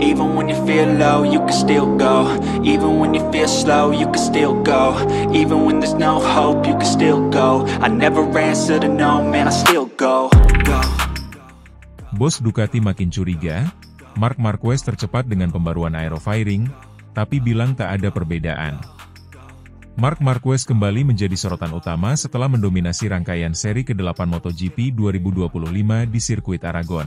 Even when you feel low, you can still go. Even when you feel slow, you can still go. Even when there's no hope, you can still go. I never answer to no, man, I still go. Bos Ducati makin curiga, Marc Marquez tercepat dengan pembaruan aerofiring, tapi bilang tak ada perbedaan. Marc Marquez kembali menjadi sorotan utama setelah mendominasi rangkaian seri ke-8 MotoGP 2025 di sirkuit Aragon.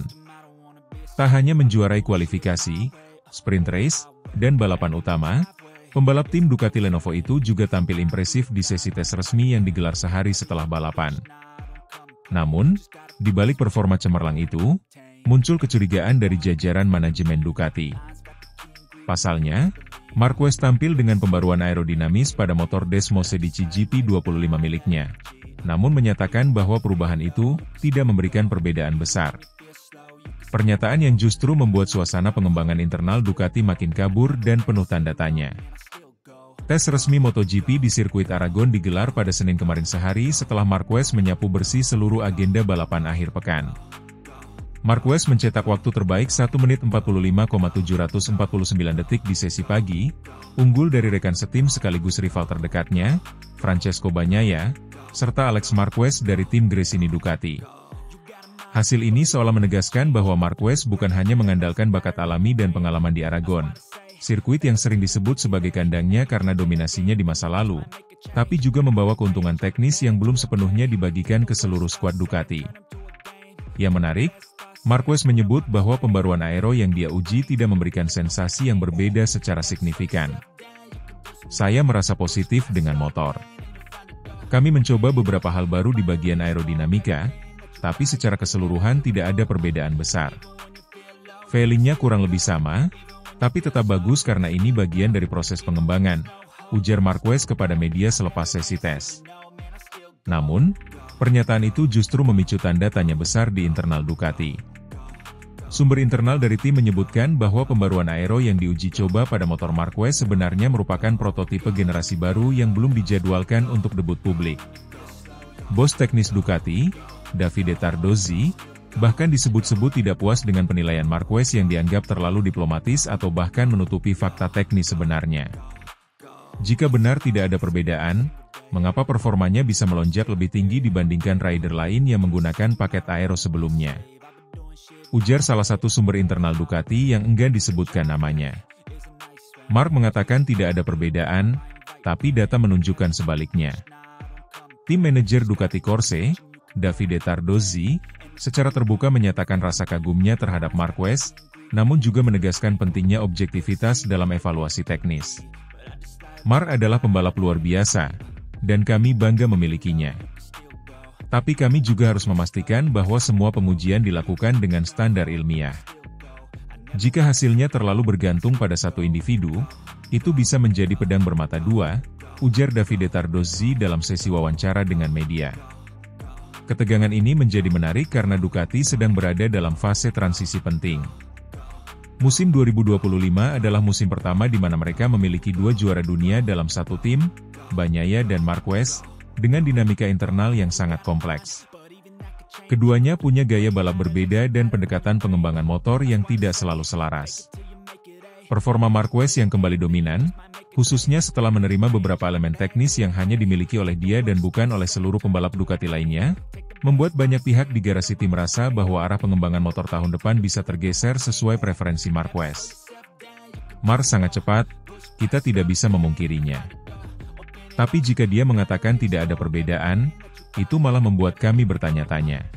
Tak hanya menjuarai kualifikasi, sprint race, dan balapan utama, pembalap tim Ducati Lenovo itu juga tampil impresif di sesi tes resmi yang digelar sehari setelah balapan. Namun, di balik performa cemerlang itu, muncul kecurigaan dari jajaran manajemen Ducati. Pasalnya, Marquez tampil dengan pembaruan aerodinamis pada motor Desmo Sedici GP25 miliknya, namun menyatakan bahwa perubahan itu tidak memberikan perbedaan besar. Pernyataan yang justru membuat suasana pengembangan internal Ducati makin kabur dan penuh tanda tanya. Tes resmi MotoGP di sirkuit Aragon digelar pada Senin kemarin sehari setelah Marquez menyapu bersih seluruh agenda balapan akhir pekan. Marquez mencetak waktu terbaik 1 menit 45,749 detik di sesi pagi, unggul dari rekan setim sekaligus rival terdekatnya, Francesco Bagnaia, serta Alex Marquez dari tim Gresini Ducati. Hasil ini seolah menegaskan bahwa Marquez bukan hanya mengandalkan bakat alami dan pengalaman di Aragon, sirkuit yang sering disebut sebagai kandangnya karena dominasinya di masa lalu, tapi juga membawa keuntungan teknis yang belum sepenuhnya dibagikan ke seluruh skuad Ducati. Yang menarik, Marquez menyebut bahwa pembaruan aero yang dia uji tidak memberikan sensasi yang berbeda secara signifikan. Saya merasa positif dengan motor. Kami mencoba beberapa hal baru di bagian aerodinamika, tapi secara keseluruhan tidak ada perbedaan besar. Feelingnya kurang lebih sama, tapi tetap bagus karena ini bagian dari proses pengembangan, ujar Marquez kepada media selepas sesi tes. Namun, pernyataan itu justru memicu tanda tanya besar di internal Ducati. Sumber internal dari tim menyebutkan bahwa pembaruan aero yang diuji coba pada motor Marquez sebenarnya merupakan prototipe generasi baru yang belum dijadwalkan untuk debut publik. Bos teknis Ducati, Davide Tardozzi, bahkan disebut-sebut tidak puas dengan penilaian Marquez yang dianggap terlalu diplomatis atau bahkan menutupi fakta teknis sebenarnya. Jika benar tidak ada perbedaan, mengapa performanya bisa melonjak lebih tinggi dibandingkan rider lain yang menggunakan paket aero sebelumnya? Ujar salah satu sumber internal Ducati yang enggan disebutkan namanya. Marc mengatakan tidak ada perbedaan, tapi data menunjukkan sebaliknya. Tim manajer Ducati Corse, Davide Tardozzi, secara terbuka menyatakan rasa kagumnya terhadap Marquez, namun juga menegaskan pentingnya objektivitas dalam evaluasi teknis. Marc adalah pembalap luar biasa, dan kami bangga memilikinya. Tapi kami juga harus memastikan bahwa semua pengujian dilakukan dengan standar ilmiah. Jika hasilnya terlalu bergantung pada satu individu, itu bisa menjadi pedang bermata dua, ujar Davide Tardozzi dalam sesi wawancara dengan media. Ketegangan ini menjadi menarik karena Ducati sedang berada dalam fase transisi penting. Musim 2025 adalah musim pertama di mana mereka memiliki dua juara dunia dalam satu tim, Bagnaia dan Marquez, dengan dinamika internal yang sangat kompleks. Keduanya punya gaya balap berbeda dan pendekatan pengembangan motor yang tidak selalu selaras. Performa Marquez yang kembali dominan, khususnya setelah menerima beberapa elemen teknis yang hanya dimiliki oleh dia dan bukan oleh seluruh pembalap Ducati lainnya, membuat banyak pihak di garasi tim merasa bahwa arah pengembangan motor tahun depan bisa tergeser sesuai preferensi Marquez. Marc sangat cepat, kita tidak bisa memungkirinya. Tapi jika dia mengatakan tidak ada perbedaan, itu malah membuat kami bertanya-tanya.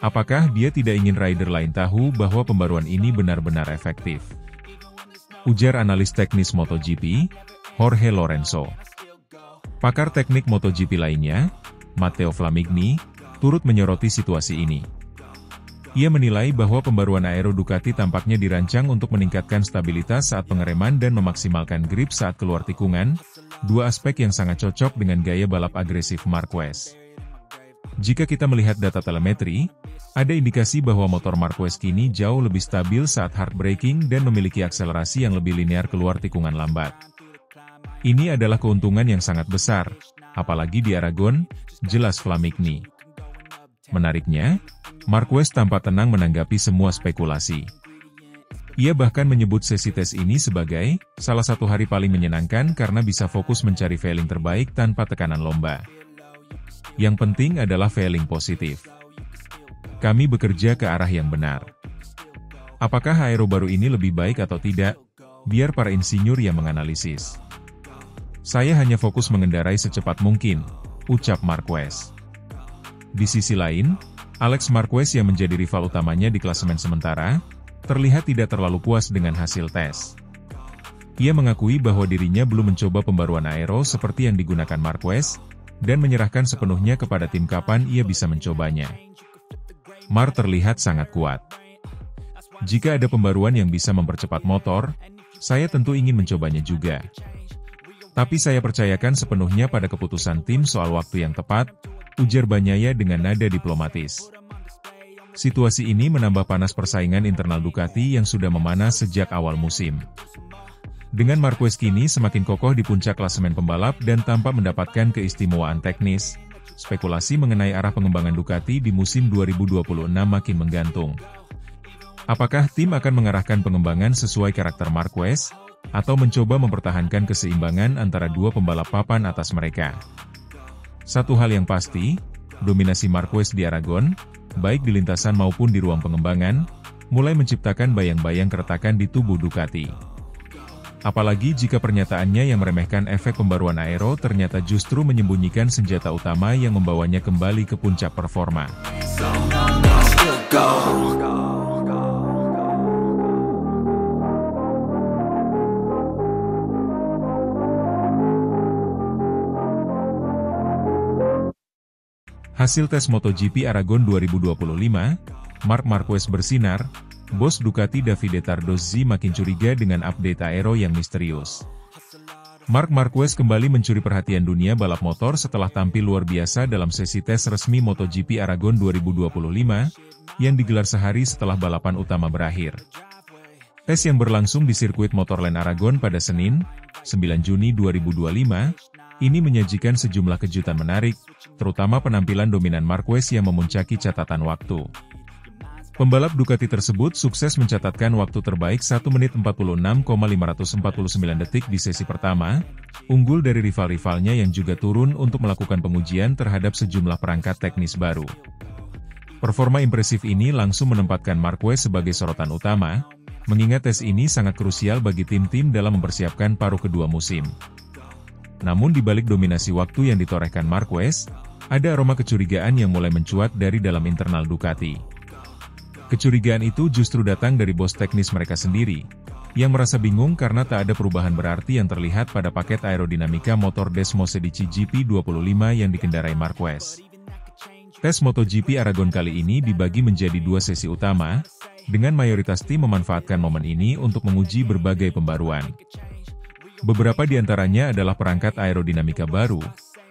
Apakah dia tidak ingin rider lain tahu bahwa pembaruan ini benar-benar efektif? Ujar analis teknis MotoGP, Jorge Lorenzo. Pakar teknik MotoGP lainnya, Matteo Flamigni, turut menyoroti situasi ini. Ia menilai bahwa pembaruan aero Ducati tampaknya dirancang untuk meningkatkan stabilitas saat pengereman dan memaksimalkan grip saat keluar tikungan, dua aspek yang sangat cocok dengan gaya balap agresif Marquez. Jika kita melihat data telemetri, ada indikasi bahwa motor Marquez kini jauh lebih stabil saat hard braking dan memiliki akselerasi yang lebih linear keluar tikungan lambat. Ini adalah keuntungan yang sangat besar, apalagi di Aragon, jelas Flamigni. Menariknya, Marquez tampak tenang menanggapi semua spekulasi. Ia bahkan menyebut sesi tes ini sebagai salah satu hari paling menyenangkan karena bisa fokus mencari feeling terbaik tanpa tekanan lomba. Yang penting adalah feeling positif. Kami bekerja ke arah yang benar. Apakah aero baru ini lebih baik atau tidak? Biar para insinyur yang menganalisis. Saya hanya fokus mengendarai secepat mungkin, ucap Marquez. Di sisi lain, Alex Marquez yang menjadi rival utamanya di klasemen sementara, terlihat tidak terlalu puas dengan hasil tes. Ia mengakui bahwa dirinya belum mencoba pembaruan aero seperti yang digunakan Marquez, dan menyerahkan sepenuhnya kepada tim kapan ia bisa mencobanya. Mar terlihat sangat kuat. Jika ada pembaruan yang bisa mempercepat motor, saya tentu ingin mencobanya juga. Tapi saya percayakan sepenuhnya pada keputusan tim soal waktu yang tepat, ujar Bagnaia dengan nada diplomatis. Situasi ini menambah panas persaingan internal Ducati yang sudah memanas sejak awal musim. Dengan Marquez kini semakin kokoh di puncak klasemen pembalap dan tampak mendapatkan keistimewaan teknis, spekulasi mengenai arah pengembangan Ducati di musim 2026 makin menggantung. Apakah tim akan mengarahkan pengembangan sesuai karakter Marquez, atau mencoba mempertahankan keseimbangan antara dua pembalap papan atas mereka? Satu hal yang pasti, dominasi Marquez di Aragon, baik di lintasan maupun di ruang pengembangan, mulai menciptakan bayang-bayang keretakan di tubuh Ducati. Apalagi jika pernyataannya yang meremehkan efek pembaruan aero ternyata justru menyembunyikan senjata utama yang membawanya kembali ke puncak performa. Hasil tes MotoGP Aragon 2025, Marc Marquez bersinar, bos Ducati Davide Tardozzi makin curiga dengan update aero yang misterius. Marc Marquez kembali mencuri perhatian dunia balap motor setelah tampil luar biasa dalam sesi tes resmi MotoGP Aragon 2025, yang digelar sehari setelah balapan utama berakhir. Tes yang berlangsung di sirkuit Motorland Aragon pada Senin, 9 Juni 2025, ini menyajikan sejumlah kejutan menarik, terutama penampilan dominan Marquez yang memuncaki catatan waktu. Pembalap Ducati tersebut sukses mencatatkan waktu terbaik 1 menit 46,549 detik di sesi pertama, unggul dari rival-rivalnya yang juga turun untuk melakukan pengujian terhadap sejumlah perangkat teknis baru. Performa impresif ini langsung menempatkan Marquez sebagai sorotan utama, mengingat tes ini sangat krusial bagi tim-tim dalam mempersiapkan paruh kedua musim. Namun di balik dominasi waktu yang ditorehkan Marquez, ada aroma kecurigaan yang mulai mencuat dari dalam internal Ducati. Kecurigaan itu justru datang dari bos teknis mereka sendiri, yang merasa bingung karena tak ada perubahan berarti yang terlihat pada paket aerodinamika motor Desmosedici GP25 yang dikendarai Marquez. Tes MotoGP Aragon kali ini dibagi menjadi dua sesi utama, dengan mayoritas tim memanfaatkan momen ini untuk menguji berbagai pembaruan. Beberapa di antaranya adalah perangkat aerodinamika baru,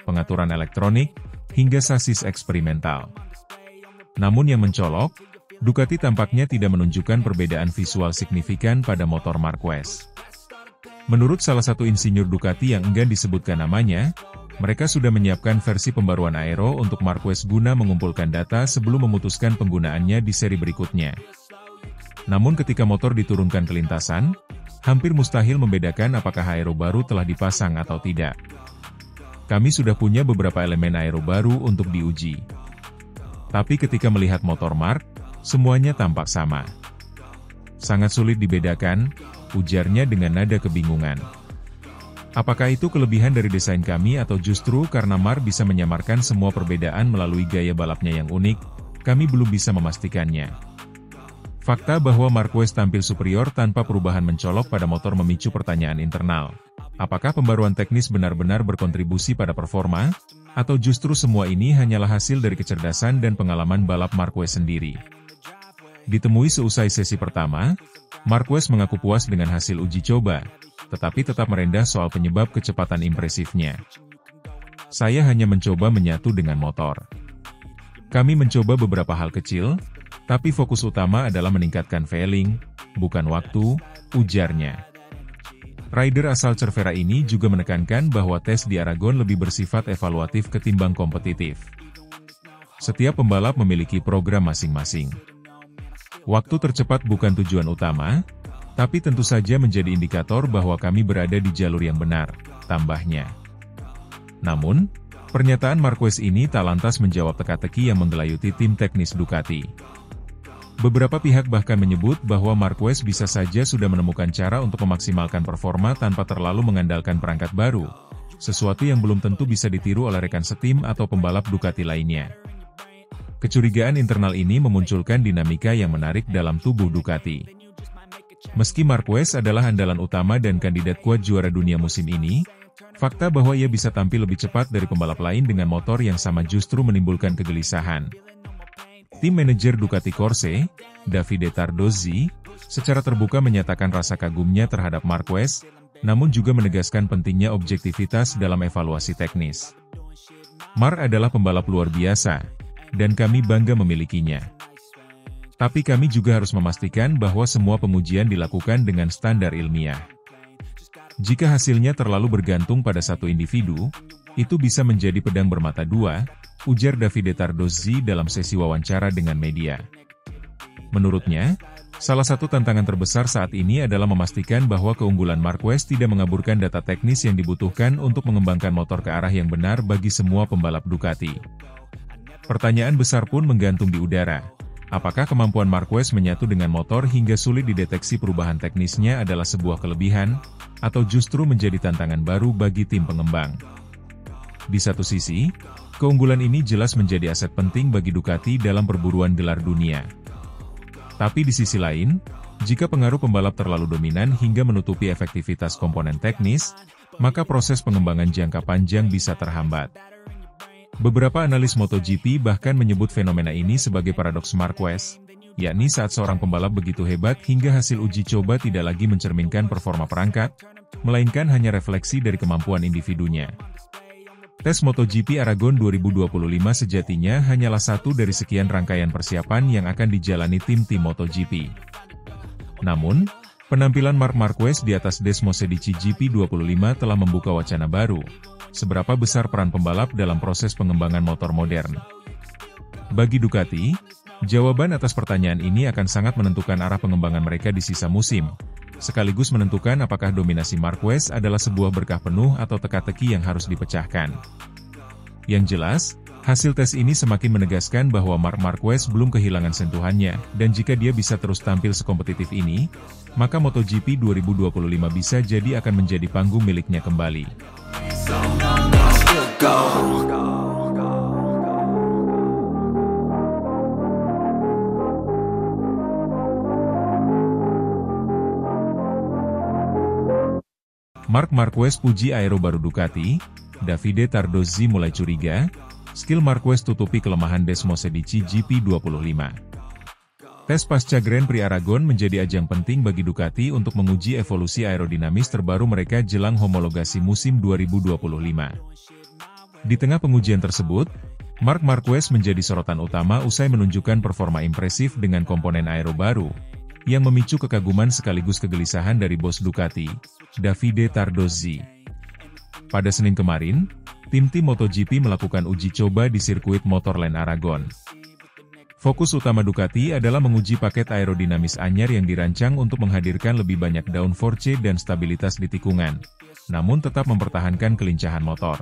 pengaturan elektronik, hingga sasis eksperimental. Namun yang mencolok, Ducati tampaknya tidak menunjukkan perbedaan visual signifikan pada motor Marquez. Menurut salah satu insinyur Ducati yang enggan disebutkan namanya, mereka sudah menyiapkan versi pembaruan aero untuk Marquez guna mengumpulkan data sebelum memutuskan penggunaannya di seri berikutnya. Namun ketika motor diturunkan ke lintasan, hampir mustahil membedakan apakah aero baru telah dipasang atau tidak. Kami sudah punya beberapa elemen aero baru untuk diuji. Tapi ketika melihat motor Marc, semuanya tampak sama. Sangat sulit dibedakan, ujarnya dengan nada kebingungan. Apakah itu kelebihan dari desain kami atau justru karena Marc bisa menyamarkan semua perbedaan melalui gaya balapnya yang unik, kami belum bisa memastikannya. Fakta bahwa Marquez tampil superior tanpa perubahan mencolok pada motor memicu pertanyaan internal. Apakah pembaruan teknis benar-benar berkontribusi pada performa, atau justru semua ini hanyalah hasil dari kecerdasan dan pengalaman balap Marquez sendiri? Ditemui seusai sesi pertama, Marquez mengaku puas dengan hasil uji coba, tetapi tetap merendah soal penyebab kecepatan impresifnya. Saya hanya mencoba menyatu dengan motor. Kami mencoba beberapa hal kecil, tapi fokus utama adalah meningkatkan feeling, bukan waktu, ujarnya. Rider asal Cervera ini juga menekankan bahwa tes di Aragon lebih bersifat evaluatif ketimbang kompetitif. Setiap pembalap memiliki program masing-masing. Waktu tercepat bukan tujuan utama, Tapi tentu saja menjadi indikator bahwa kami berada di jalur yang benar, tambahnya. Namun, pernyataan Marquez ini tak lantas menjawab teka-teki yang menggelayuti tim teknis Ducati. Beberapa pihak bahkan menyebut bahwa Marquez bisa saja sudah menemukan cara untuk memaksimalkan performa tanpa terlalu mengandalkan perangkat baru, sesuatu yang belum tentu bisa ditiru oleh rekan setim atau pembalap Ducati lainnya. Kecurigaan internal ini memunculkan dinamika yang menarik dalam tubuh Ducati. Meski Marquez adalah andalan utama dan kandidat kuat juara dunia musim ini, fakta bahwa ia bisa tampil lebih cepat dari pembalap lain dengan motor yang sama justru menimbulkan kegelisahan. Tim manajer Ducati Corse, Davide Tardozzi, secara terbuka menyatakan rasa kagumnya terhadap Marquez, namun juga menegaskan pentingnya objektivitas dalam evaluasi teknis. Mark adalah pembalap luar biasa, dan kami bangga memilikinya. Tapi kami juga harus memastikan bahwa semua pengujian dilakukan dengan standar ilmiah. Jika hasilnya terlalu bergantung pada satu individu, itu bisa menjadi pedang bermata dua, ujar Davide Tardozzi dalam sesi wawancara dengan media. Menurutnya, salah satu tantangan terbesar saat ini adalah memastikan bahwa keunggulan Marquez tidak mengaburkan data teknis yang dibutuhkan untuk mengembangkan motor ke arah yang benar bagi semua pembalap Ducati. Pertanyaan besar pun menggantung di udara. Apakah kemampuan Marquez menyatu dengan motor hingga sulit dideteksi perubahan teknisnya adalah sebuah kelebihan, atau justru menjadi tantangan baru bagi tim pengembang? Di satu sisi, keunggulan ini jelas menjadi aset penting bagi Ducati dalam perburuan gelar dunia. Tapi di sisi lain, jika pengaruh pembalap terlalu dominan hingga menutupi efektivitas komponen teknis, maka proses pengembangan jangka panjang bisa terhambat. Beberapa analis MotoGP bahkan menyebut fenomena ini sebagai paradoks Marquez, yakni saat seorang pembalap begitu hebat hingga hasil uji coba tidak lagi mencerminkan performa perangkat, melainkan hanya refleksi dari kemampuan individunya. Tes MotoGP Aragon 2025 sejatinya hanyalah satu dari sekian rangkaian persiapan yang akan dijalani tim-tim MotoGP. Namun, penampilan Marc Marquez di atas Desmosedici GP25 telah membuka wacana baru. Seberapa besar peran pembalap dalam proses pengembangan motor modern? Bagi Ducati, jawaban atas pertanyaan ini akan sangat menentukan arah pengembangan mereka di sisa musim, sekaligus menentukan apakah dominasi Marquez adalah sebuah berkah penuh atau teka-teki yang harus dipecahkan. Yang jelas, hasil tes ini semakin menegaskan bahwa Marc Marquez belum kehilangan sentuhannya, dan jika dia bisa terus tampil sekompetitif ini, maka MotoGP 2025 bisa jadi akan menjadi panggung miliknya kembali. Marc Marquez puji aero baru Ducati, Davide Tardozzi mulai curiga, skill Marquez tutupi kelemahan Desmosedici GP25. Tes pasca Grand Prix Aragon menjadi ajang penting bagi Ducati untuk menguji evolusi aerodinamis terbaru mereka jelang homologasi musim 2025. Di tengah pengujian tersebut, Marc Marquez menjadi sorotan utama usai menunjukkan performa impresif dengan komponen aero baru, yang memicu kekaguman sekaligus kegelisahan dari bos Ducati, Davide Tardozzi. Pada Senin kemarin, tim-tim MotoGP melakukan uji coba di sirkuit Motorland Aragon. Fokus utama Ducati adalah menguji paket aerodinamis anyar yang dirancang untuk menghadirkan lebih banyak downforce dan stabilitas di tikungan, namun tetap mempertahankan kelincahan motor.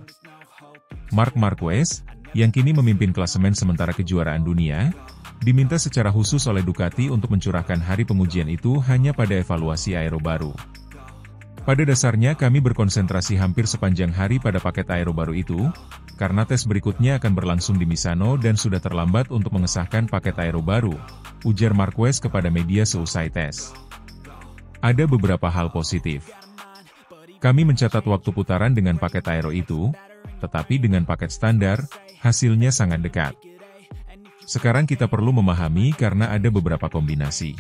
Marc Marquez, yang kini memimpin klasemen sementara kejuaraan dunia, diminta secara khusus oleh Ducati untuk mencurahkan hari pengujian itu hanya pada evaluasi aero baru. Pada dasarnya kami berkonsentrasi hampir sepanjang hari pada paket aero baru itu, karena tes berikutnya akan berlangsung di Misano dan sudah terlambat untuk mengesahkan paket aero baru, ujar Marquez kepada media seusai tes. Ada beberapa hal positif. Kami mencatat waktu putaran dengan paket aero itu, tetapi dengan paket standar, hasilnya sangat dekat. Sekarang kita perlu memahami karena ada beberapa kombinasi.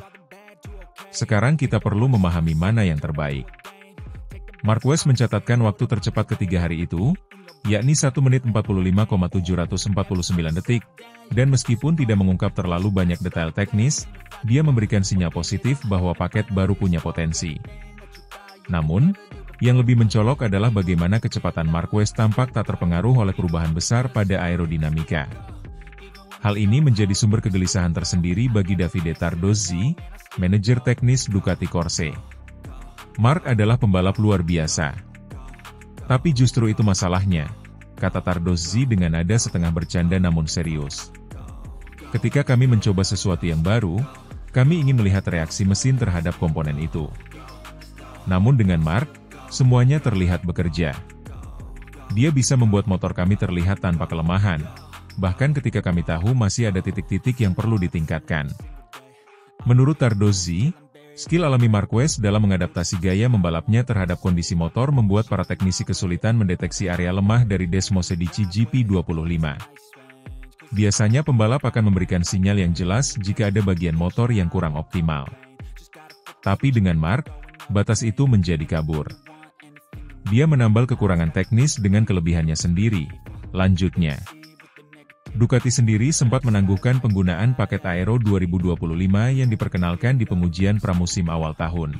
Sekarang kita perlu memahami mana yang terbaik. Marquez mencatatkan waktu tercepat ketiga hari itu, yakni 1 menit 45,749 detik, dan meskipun tidak mengungkap terlalu banyak detail teknis, dia memberikan sinyal positif bahwa paket baru punya potensi. Namun, yang lebih mencolok adalah bagaimana kecepatan Marquez tampak tak terpengaruh oleh perubahan besar pada aerodinamika. Hal ini menjadi sumber kegelisahan tersendiri bagi Davide Tardozzi, manajer teknis Ducati Corse. Marc adalah pembalap luar biasa. Tapi justru itu masalahnya, kata Tardozzi dengan nada setengah bercanda namun serius. Ketika kami mencoba sesuatu yang baru, kami ingin melihat reaksi mesin terhadap komponen itu. Namun dengan Marc, semuanya terlihat bekerja. Dia bisa membuat motor kami terlihat tanpa kelemahan, bahkan ketika kami tahu masih ada titik-titik yang perlu ditingkatkan. Menurut Tardozzi, skill alami Marquez dalam mengadaptasi gaya membalapnya terhadap kondisi motor membuat para teknisi kesulitan mendeteksi area lemah dari Desmosedici GP25. Biasanya pembalap akan memberikan sinyal yang jelas jika ada bagian motor yang kurang optimal. Tapi dengan Marc, batas itu menjadi kabur. Dia menambal kekurangan teknis dengan kelebihannya sendiri, lanjutnya. Ducati sendiri sempat menangguhkan penggunaan paket Aero 2025 yang diperkenalkan di pengujian pramusim awal tahun.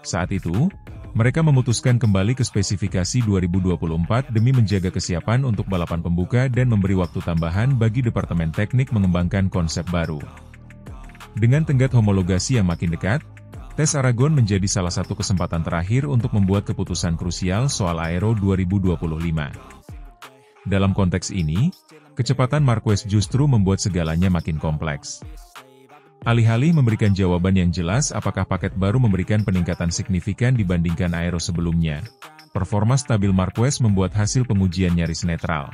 Saat itu, mereka memutuskan kembali ke spesifikasi 2024 demi menjaga kesiapan untuk balapan pembuka dan memberi waktu tambahan bagi Departemen Teknik mengembangkan konsep baru. Dengan tenggat homologasi yang makin dekat, tes Aragon menjadi salah satu kesempatan terakhir untuk membuat keputusan krusial soal Aero 2025. Dalam konteks ini, kecepatan Marquez justru membuat segalanya makin kompleks. Alih-alih memberikan jawaban yang jelas apakah paket baru memberikan peningkatan signifikan dibandingkan Aero sebelumnya, performa stabil Marquez membuat hasil pengujian nyaris netral.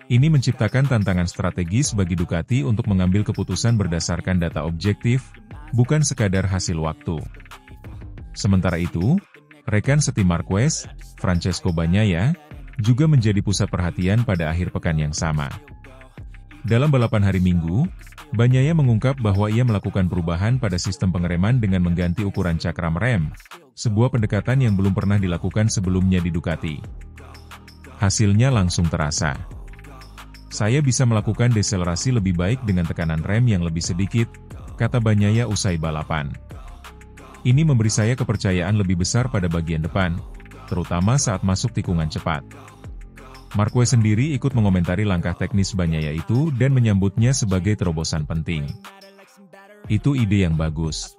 Ini menciptakan tantangan strategis bagi Ducati untuk mengambil keputusan berdasarkan data objektif, bukan sekadar hasil waktu. Sementara itu, rekan setim Marquez, Francesco Bagnaia, juga menjadi pusat perhatian pada akhir pekan yang sama. Dalam balapan hari Minggu, Bagnaia mengungkap bahwa ia melakukan perubahan pada sistem pengereman dengan mengganti ukuran cakram rem, sebuah pendekatan yang belum pernah dilakukan sebelumnya di Ducati. Hasilnya langsung terasa. Saya bisa melakukan deselerasi lebih baik dengan tekanan rem yang lebih sedikit, kata Bagnaia usai balapan. Ini memberi saya kepercayaan lebih besar pada bagian depan, terutama saat masuk tikungan cepat. Marquez sendiri ikut mengomentari langkah teknis Bagnaia itu dan menyambutnya sebagai terobosan penting. Itu ide yang bagus.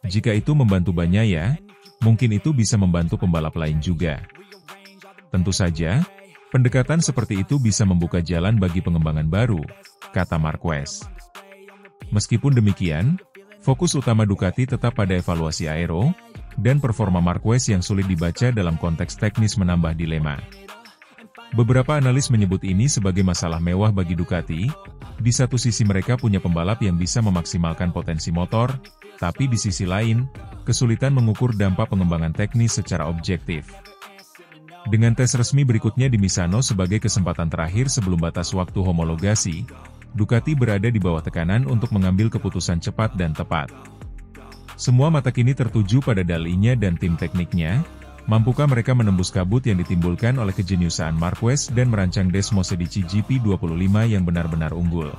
Jika itu membantu Bagnaia, mungkin itu bisa membantu pembalap lain juga. Tentu saja, pendekatan seperti itu bisa membuka jalan bagi pengembangan baru, kata Marquez. Meskipun demikian, fokus utama Ducati tetap pada evaluasi Aero, dan performa Marquez yang sulit dibaca dalam konteks teknis menambah dilema. Beberapa analis menyebut ini sebagai masalah mewah bagi Ducati. Di satu sisi mereka punya pembalap yang bisa memaksimalkan potensi motor, tapi di sisi lain, kesulitan mengukur dampak pengembangan teknis secara objektif. Dengan tes resmi berikutnya di Misano sebagai kesempatan terakhir sebelum batas waktu homologasi, Ducati berada di bawah tekanan untuk mengambil keputusan cepat dan tepat. Semua mata kini tertuju pada Dalinya dan tim tekniknya. Mampukah mereka menembus kabut yang ditimbulkan oleh kejeniusan Marquez dan merancang Desmosedici GP25 yang benar-benar unggul?